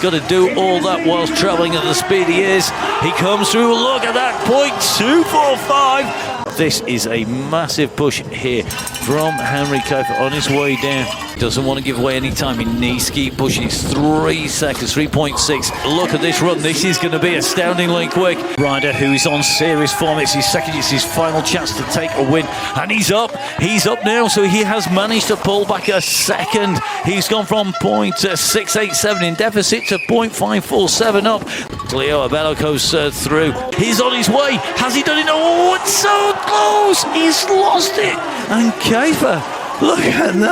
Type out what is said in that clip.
got to do all that whilst travelling at the speed he is. He comes through, look at that, 0.245. This is a massive push here from Henry Kiefer on his way down. Doesn't want to give away any time. He needs to keep pushing. It's 3 seconds, 3.6. Look at this run. This is going to be astoundingly quick. Ryder, who is on serious form. It's his second, it's his final chance to take a win. And he's up. He's up now. So he has managed to pull back a second. He's gone from 0.687 in deficit to 0.547 up. Leo Abello goes through. He's on his way. Has he done it? Oh, it's so close. He's lost it. And Kiefer, look at that.